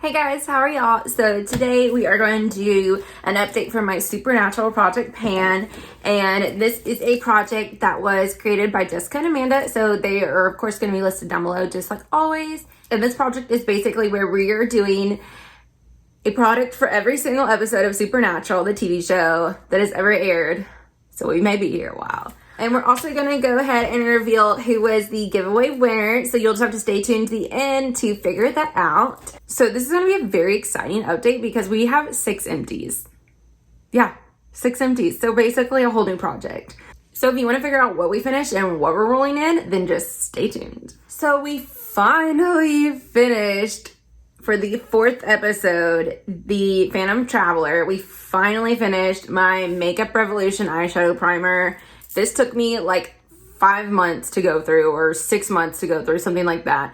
Hey guys, how are y'all? So today we are going to do an update for my Supernatural project pan, and this is a project that was created by Jessica and Amanda, so they are of course going to be listed down below just like always. And this project is basically where we are doing a product for every single episode of Supernatural, the TV show that has ever aired, so we may be here a while. And we're also going to go ahead and reveal who was the giveaway winner. So you'll just have to stay tuned to the end to figure that out. So this is going to be a very exciting update because we have 6 empties. Yeah, 6 empties. So basically a whole new project. So if you want to figure out what we finished and what we're rolling in, then just stay tuned. So we finally finished for the 4th episode, the Phantom Traveler. We finally finished my Makeup Revolution eyeshadow primer. This took me like 5 months to go through, or 6 months to go through, something like that.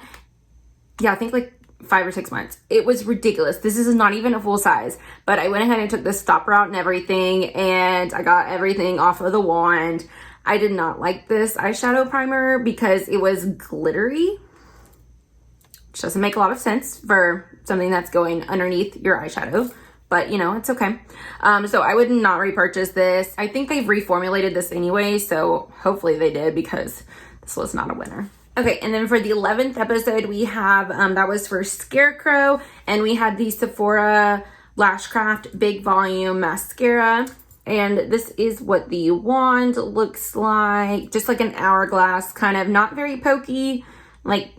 Yeah, I think like 5 or 6 months. It was ridiculous. This is not even a full size, but I went ahead and took the stopper out and everything, and I got everything off of the wand. I did not like this eyeshadow primer because it was glittery, which doesn't make a lot of sense for something that's going underneath your eyeshadow. But, you know, it's okay. So I would not repurchase this. I think they've reformulated this anyway, so hopefully they did because this was not a winner. Okay, and then for the 11th episode, we have, that was for Scarecrow, and we had the Sephora Lashcraft Big Volume Mascara. And this is what the wand looks like. Just like an hourglass, kind of not very pokey, like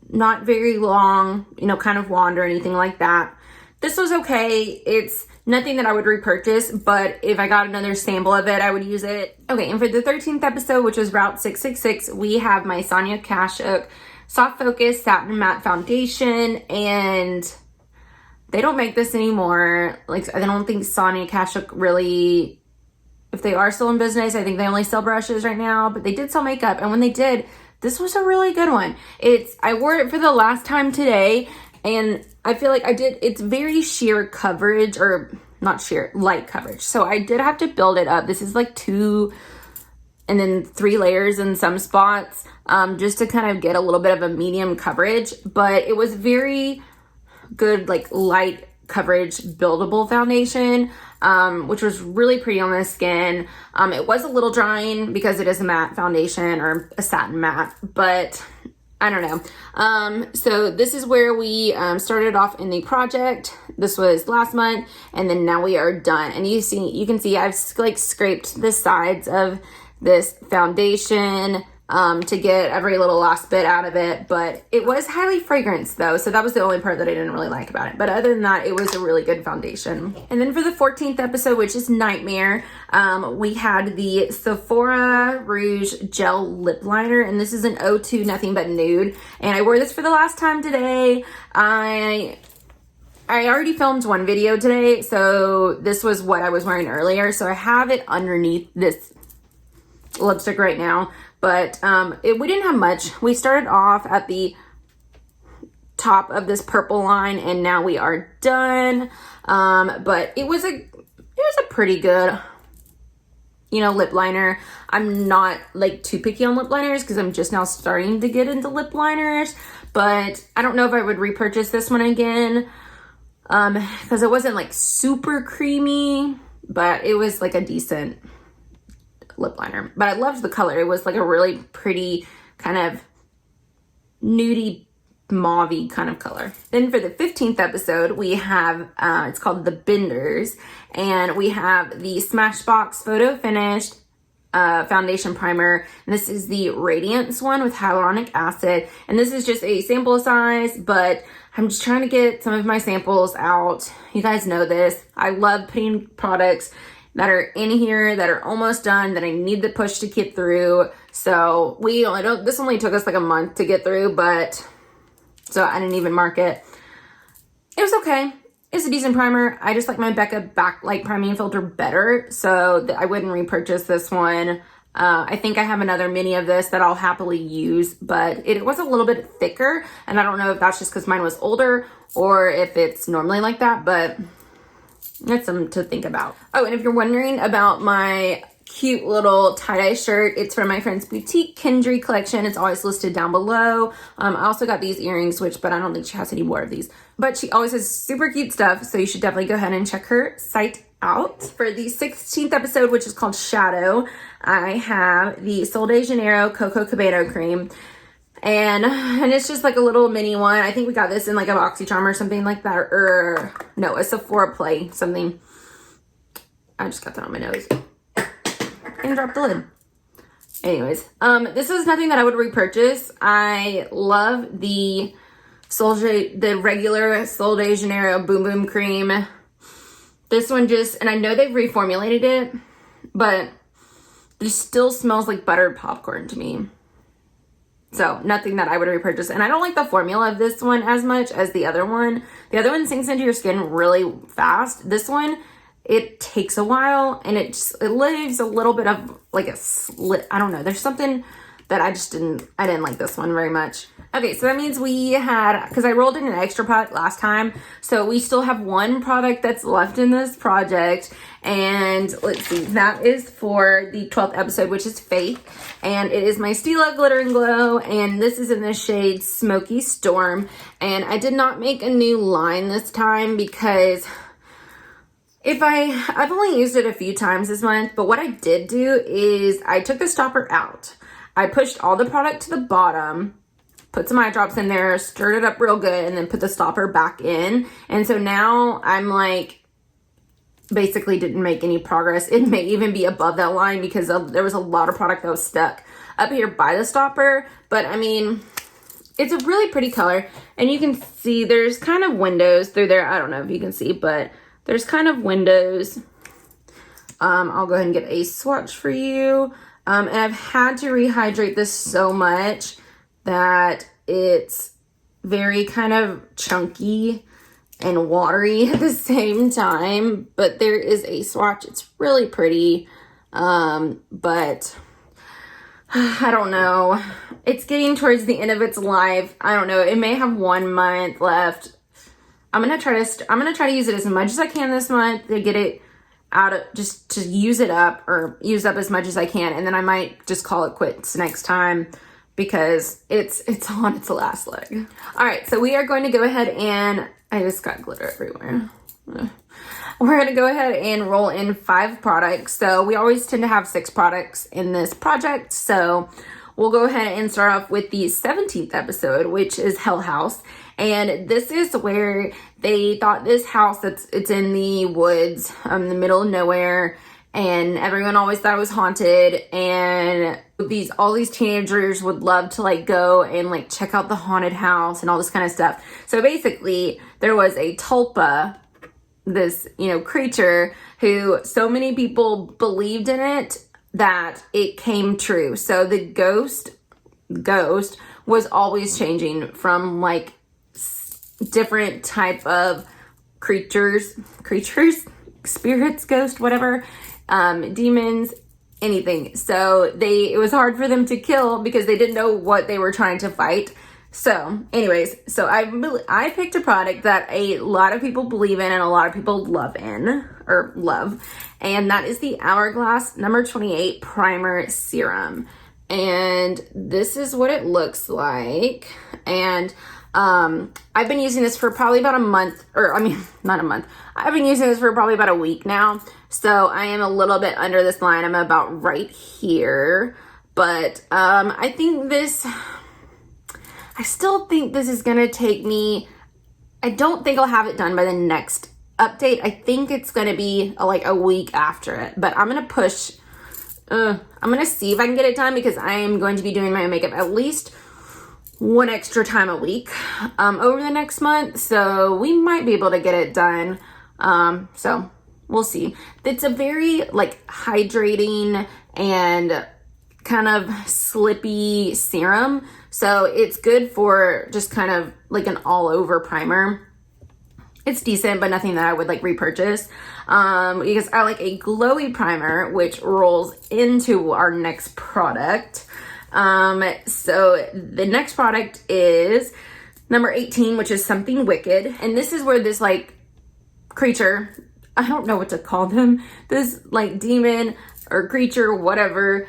not very long, you know, kind of wand or anything like that. This was okay. It's nothing that I would repurchase, but if I got another sample of it, I would use it. Okay, and for the 13th episode, which was Route 666, we have my Sonia Kashuk Soft Focus Satin Matte Foundation, and they don't make this anymore. Like, I don't think Sonia Kashuk really, if they are still in business, I think they only sell brushes right now, but they did sell makeup, and when they did, this was a really good one. I wore it for the last time today, and I feel like it's very sheer coverage, or not sheer, light coverage. So I did have to build it up. This is like 2 and then 3 layers in some spots, just to kind of get a little bit of a medium coverage. But it was very good, like light coverage, buildable foundation, which was really pretty on the skin. It was a little drying because it is a matte foundation, or a satin matte, but I don't know. So this is where we started off in the project. This was last month, and then now we are done. And you can see I've like scraped the sides of this foundation to get every little last bit out of it. But it was highly fragranced though, so that was the only part that I didn't really like about it. But other than that, it was a really good foundation. And then for the 14th episode, which is Nightmare, we had the Sephora Rouge Gel Lip Liner, and this is an 02 Nothing But Nude. And I wore this for the last time today. I already filmed one video today, so this was what I was wearing earlier. So I have it underneath this lipstick right now. But we didn't have much. We started off at the top of this purple line, and now we are done. But it was a pretty good, you know, lip liner. I'm not like too picky on lip liners because I'm just now starting to get into lip liners. But I don't know if I would repurchase this one again because it wasn't like super creamy, but it was like a decent lip liner. But I loved the color. It was like a really pretty kind of nudie mauve-y kind of color. Then for the 15th episode, we have it's called The Benders, and we have the Smashbox Photo Finished foundation primer, and this is the Radiance one with hyaluronic acid, and this is just a sample size, but I'm just trying to get some of my samples out. You guys know this. I love putting products that are in here that are almost done, that I need the push to get through. So this only took us like a month to get through, but so I didn't even mark it. It was okay. It's a decent primer. I just like my Becca Backlight Priming Filter better, so I wouldn't repurchase this one. I think I have another mini of this that I'll happily use, but it was a little bit thicker, and I don't know if that's just because mine was older or if it's normally like that, but that's something to think about. Oh, and if you're wondering about my cute little tie-dye shirt. It's from my friend's boutique Kendry collection. It's always listed down below. I also got these earrings, but I don't think she has any more of these. But she always has super cute stuff, so you should definitely go ahead and check her site out. For the 16th episode, which is called Shadow, I have the Sol de Janeiro Coco Cabano cream. And it's just like a little mini one. I think we got this in like a BoxyCharm or something like that. Or no, a Sephora Play something. I just got that on my nose. And dropped the lid. Anyways, this is nothing that I would repurchase. I love the regular Sol de Janeiro Boom Boom Cream. This one and I know they've reformulated it, but it still smells like buttered popcorn to me. So nothing that I would repurchase. And I don't like the formula of this one as much as the other one. The other one sinks into your skin really fast. This one, it takes a while and it leaves a little bit of like a slit. I don't know. There's something that I didn't like this one very much. Okay, so that means we had, because I rolled in an extra pot last time, so we still have one product that's left in this project. And let's see, that is for the 12th episode, which is Faith. And it is my Stila Glitter and Glow, and this is in the shade Smoky Storm. And I did not make a new line this time because I've only used it a few times this month, but what I did do is I took the stopper out. I pushed all the product to the bottom, put some eye drops in there, stirred it up real good, and then put the stopper back in. And so now I'm like, basically didn't make any progress. It may even be above that line because there was a lot of product that was stuck up here by the stopper. But I mean, it's a really pretty color. And you can see there's kind of windows through there. I don't know if you can see, but there's kind of windows. I'll go ahead and get a swatch for you. And I've had to rehydrate this so much that it's very kind of chunky and watery at the same time. But there is a swatch. It's really pretty. But I don't know. It's getting towards the end of its life. I don't know. It may have 1 month left. I'm gonna try to use it as much as I can this month to get it out of, just to use it up or use up as much as I can, and then I might just call it quits next time because it's on its last leg. All right, so we are going to go ahead and I just got glitter everywhere. We're going to go ahead and roll in 5 products. So we always tend to have 6 products in this project. So we'll go ahead and start off with the 17th episode, which is Hell House. And this is where they thought this house it's in the woods, the middle of nowhere, and everyone always thought it was haunted. And all these teenagers would love to like go and like check out the haunted house and all this kind of stuff. So basically, there was a tulpa, this creature who so many people believed in it that it came true. So the ghost was always changing from like different type of creatures, spirits, ghosts, whatever, demons, anything. So it was hard for them to kill because they didn't know what they were trying to fight. So anyways, I picked a product that a lot of people believe in and a lot of people love, and that is the Hourglass number 28 primer serum. And this is what it looks like. And I've been using this for probably about a month, not a month. I've been using this for probably about a week now. So I am a little bit under this line. I'm about right here. But I still think this is going to take me, I don't think I'll have it done by the next update. I think it's going to be like a week after it. But I'm going to push, I'm going to see if I can get it done because I am going to be doing my makeup at least one extra time a week over the next month, so we might be able to get it done. So we'll see. It's a very like hydrating and kind of slippy serum, so it's good for just kind of like an all over primer. It's decent, but nothing that I would like repurchase because I like a glowy primer, which rolls into our next product. So the next product is number 18, which is Something Wicked. And this is where this like creature, I don't know what to call them. This like demon or creature, whatever,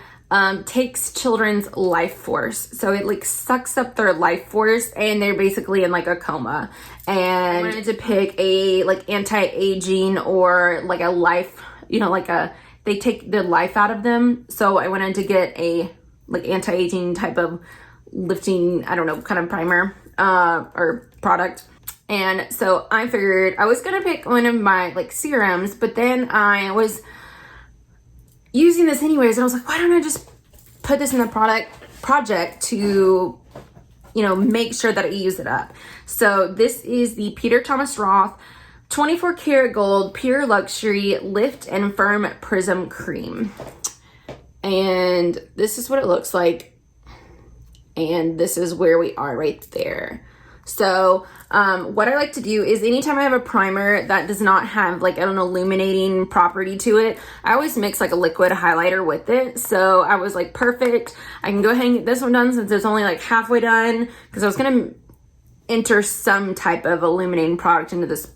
takes children's life force. So it like sucks up their life force and they're basically in like a coma. And I wanted to pick a like anti-aging or like a life, you know, like they take the life out of them. So I wanted to get a like anti-aging type of lifting, I don't know, kind of primer or product. And so I figured I was gonna pick one of my like serums, but then I was using this anyways, and I was like, why don't I just put this in the project to, you know, make sure that I use it up. So this is the Peter Thomas Roth 24 karat gold pure luxury lift and firm prism cream. And this is what it looks like. And this is where we are right there. So what I like to do is anytime I have a primer that does not have like an illuminating property to it, I always mix like a liquid highlighter with it. So I was like, perfect. I can go ahead and get this one done since it's only like halfway done, because I was going to enter some type of illuminating product into this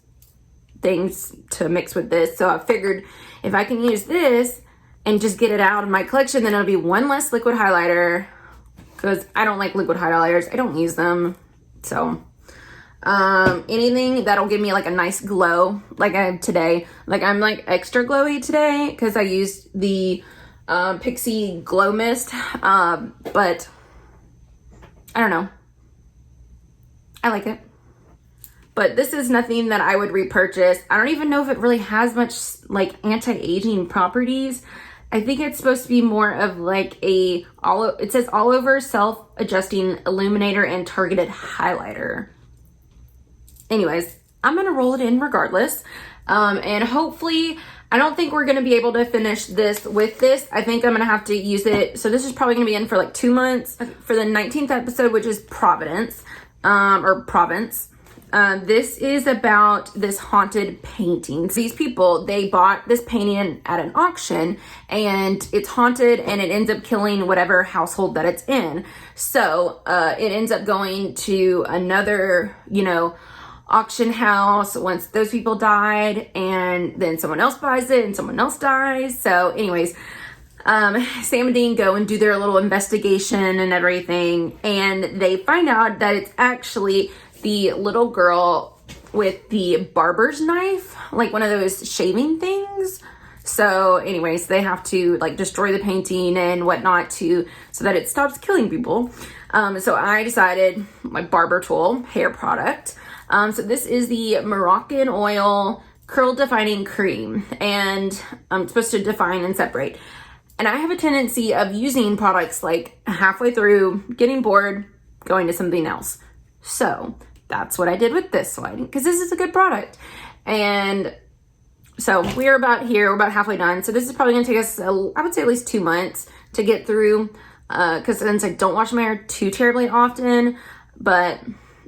things to mix with this. So I figured if I can use this and just get it out of my collection, then it'll be one less liquid highlighter, because I don't like liquid highlighters. I don't use them. So anything that'll give me like a nice glow, like I have today. Like I'm like extra glowy today because I used the Pixie Glow Mist, but I don't know, I like it. But this is nothing that I would repurchase. I don't even know if it really has much like anti-aging properties. I think it's supposed to be more of like it says all over self-adjusting illuminator and targeted highlighter. Anyways, I'm gonna roll it in regardless. And hopefully, I don't think we're gonna be able to finish this with this. I think I'm gonna have to use it. So this is probably gonna be in for like 2 months. For the 19th episode, which is Providence, or Province. This is about this haunted painting. These people, they bought this painting at an auction and it's haunted and it ends up killing whatever household that it's in. So it ends up going to another, you know, auction house once those people died, and then someone else buys it and someone else dies. So anyways, Sam and Dean go and do their little investigation and everything, and they find out that it's actually the little girl with the barber's knife, like one of those shaving things. So anyways, they have to like destroy the painting and whatnot so that it stops killing people. So I decided my barber tool hair product. So this is the Moroccan Oil Curl Defining Cream, and I'm supposed to define and separate. And I have a tendency of using products like halfway through, getting bored, going to something else. So that's what I did with this one, because this is a good product. And so we're about here, we're about halfway done. So this is probably gonna take us, I would say at least 2 months to get through, because since I don't wash my hair too terribly often,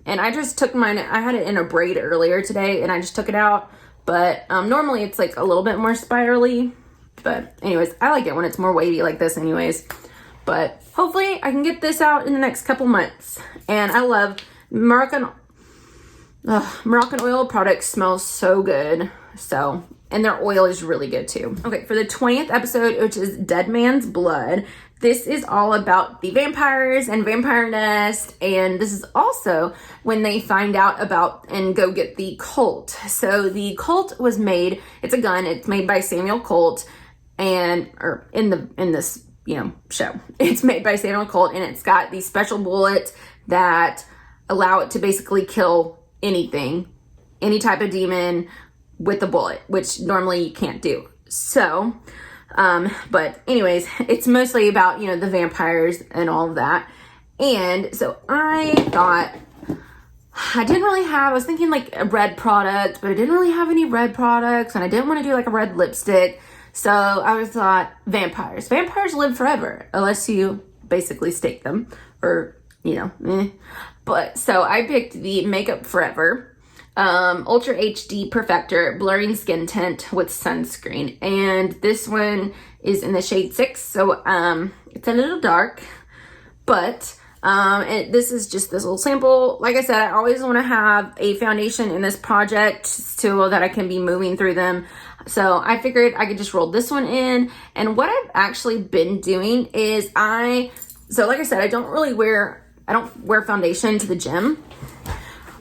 and I just took mine, I had it in a braid earlier today and I just took it out. But normally it's like a little bit more spirally. But anyways, I like it when it's more wavy like this anyways. But hopefully I can get this out in the next couple months. And I love Moroccan Oil products, smells so good. So, and their oil is really good too. Okay, for the 20th episode, which is Dead Man's Blood, this is all about the vampires and vampire nest, and this is also when they find out about and go get the Colt. So the Colt was made, it's a gun, it's made by Samuel Colt, or in this, you know, show. It's made by Samuel Colt, and it's got these special bullets that allow it to basically kill anything, any type of demon with a bullet, which normally you can't do. So, but anyways, it's mostly about, you know, the vampires and all of that. And so I thought, I was thinking like a red product, but I didn't really have any red products, and I didn't want to do like a red lipstick. So I thought vampires. Vampires live forever, unless you basically stake them, or, you know, But so I picked the Makeup Forever Ultra HD Perfector Blurring Skin Tint with Sunscreen. And this one is in the shade 6. So it's a little dark, but this is just this little sample. Like I said, I always want to have a foundation in this project so that I can be moving through them. So I figured I could just roll this one in. And what I've actually been doing is so like I said, I don't wear foundation to the gym,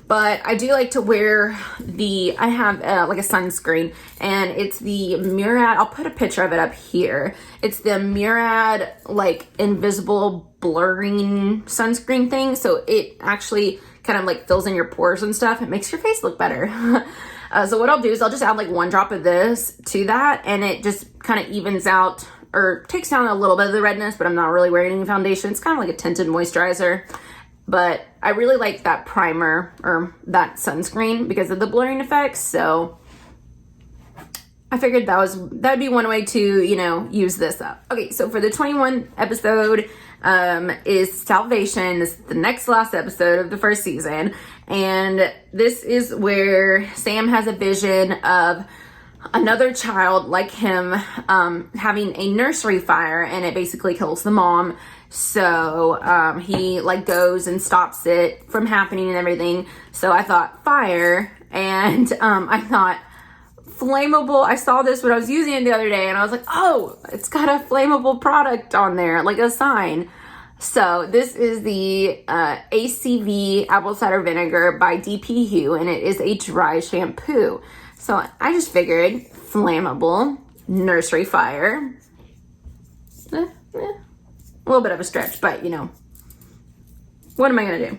but I do like to wear I have like a sunscreen, and it's the Murad, I'll put a picture of it up here. It's the Murad like invisible blurring sunscreen thing. So it actually kind of like fills in your pores and stuff. It makes your face look better. So what I'll do is I'll just add like 1 drop of this to that, and it just kind of evens out or takes down a little bit of the redness, but I'm not really wearing any foundation. It's kind of like a tinted moisturizer. But I really like that primer or that sunscreen because of the blurring effects. So I figured that'd be one way to, use this up. Okay, so for the 21 episode is Salvation. This is the next last episode of the first season. And this is where Sam has a vision of another child like him having a nursery fire, and it basically kills the mom. So he like goes and stops it from happening and everything. So I thought fire, and I thought flammable. I saw this when I was using it the other day, and I was like, oh, it's got a flammable product on there, like a sign. So this is the ACV apple cider vinegar by DP Hue, and it is a dry shampoo. So I just figured flammable, nursery fire. A little bit of a stretch, but what am I gonna do?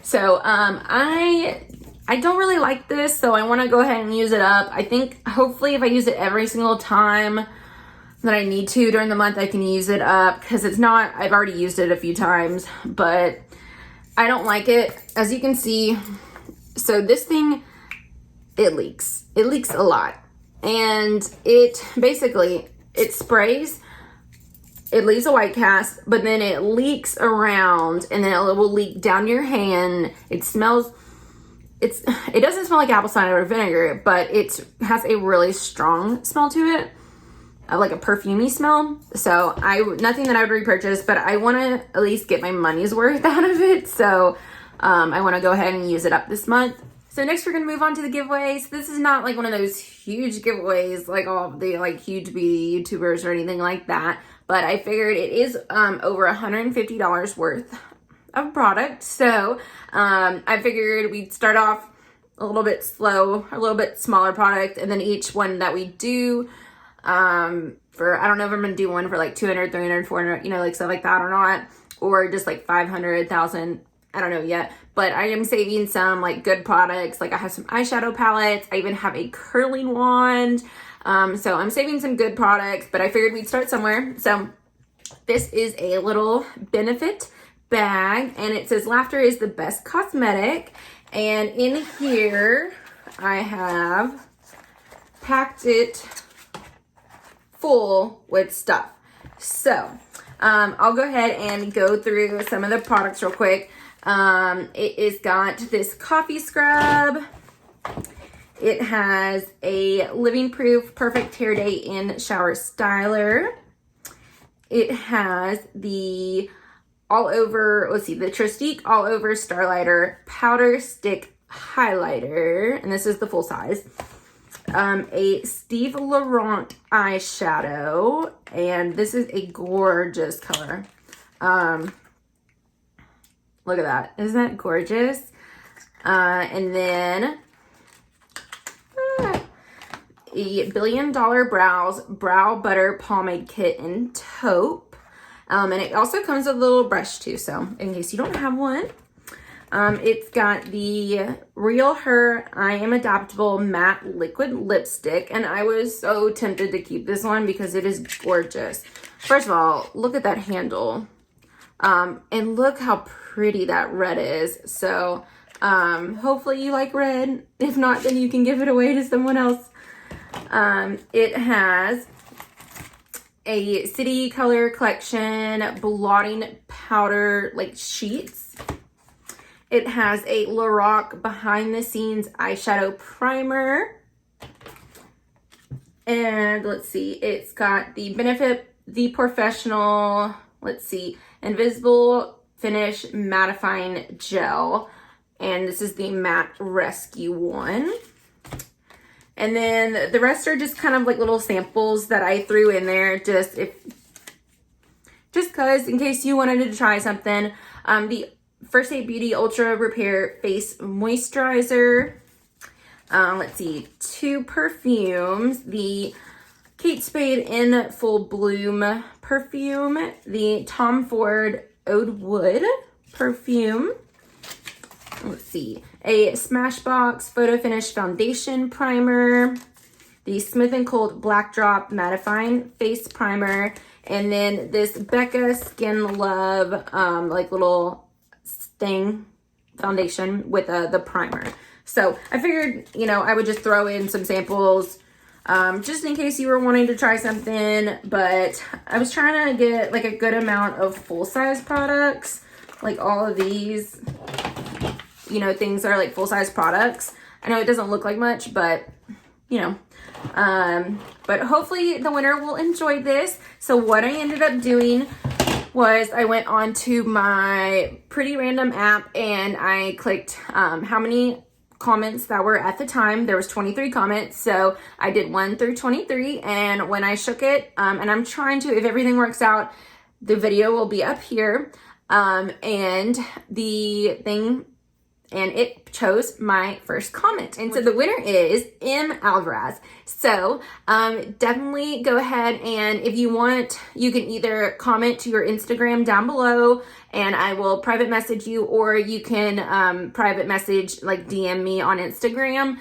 So I don't really like this, so I want to go ahead and use it up. I think hopefully if I use it every single time that I need to during the month, I can use it up, because I've already used it a few times, but I don't like it. As you can see, so this thing, it leaks a lot, and it sprays. It leaves a white cast, but then it leaks around, and then it will leak down your hand. It doesn't smell like apple cider vinegar, but it has a really strong smell to it, like a perfumey smell. So nothing that I would repurchase, but I want to at least get my money's worth out of it. So I want to go ahead and use it up this month. So next we're going to move on to the giveaways. This is not like one of those huge giveaways like all the like huge beauty YouTubers or anything like that. But I figured it is over $150 worth of product. So I figured we'd start off a little bit slow, a little bit smaller product. And then each one that we do I don't know if I'm going to do one for like 200, 300, 400, like stuff like that or not. Or just like 500, 1,000. I don't know yet. But I am saving some like good products. Like I have some eyeshadow palettes. I even have a curling wand. So I'm saving some good products, but I figured we'd start somewhere. So this is a little benefit bag, and it says laughter is the best cosmetic. And in here, I have packed it full with stuff. So I'll go ahead and go through some of the products real quick. It is got this coffee scrub. It has a living proof perfect hair day in shower styler. It has the the Tristique all over starlighter powder stick highlighter, and this is the full size. A Steve Laurent eyeshadow, and this is a gorgeous color. Look at that. Isn't that gorgeous? And then a $1 Billion Brows Brow Butter Pomade Kit in taupe. And it also comes with a little brush too, so in case you don't have one. It's got the Real Her I Am Adaptable Matte Liquid Lipstick, and I was so tempted to keep this one because it is gorgeous. First of all, look at that handle. And look how pretty that red is. So hopefully you like red. If not, then you can give it away to someone else. It has a City Color Collection blotting powder like sheets. It has a Lorac behind the scenes eyeshadow primer. And let's see, it's got the Benefit the Professional, Invisible Finish Mattifying Gel. And this is the Matte Rescue one. And then the rest are just kind of like little samples that I threw in there just cause in case you wanted to try something. The First Aid Beauty Ultra Repair Face Moisturizer. Let's see, 2 perfumes. The Kate Spade in Full Bloom perfume. The Tom Ford Oud Wood perfume. Let's see, a Smashbox Photo Finish Foundation Primer. The Smith & Cold Black Drop Mattifying Face Primer. And then this Becca Skin Love, like little stain foundation with the primer. So I figured, you know, I would just throw in some samples just in case you were wanting to try something. But I was trying to get like a good amount of full-size products. Like all of these, you know, things are like full-size products. I know it doesn't look like much, but, you know. But hopefully the winner will enjoy this. So what I ended up doing was I went on to my Pretty Random app and I clicked how many comments that were at the time. There was 23 comments, so I did 1 through 23, and when I shook it, and I'm trying to, if everything works out, the video will be up here, and the thing, and it chose my first comment. And so the winner is M. Alvarez. So definitely go ahead, and if you want, you can either comment to your Instagram down below and I will private message you, or you can private message, like DM me on Instagram,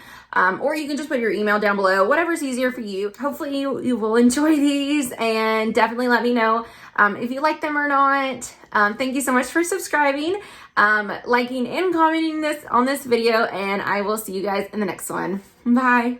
or you can just put your email down below, whatever's easier for you. Hopefully you will enjoy these, and definitely let me know if you like them or not. Thank you so much for subscribing, liking and commenting on this video, and I will see you guys in the next one. Bye.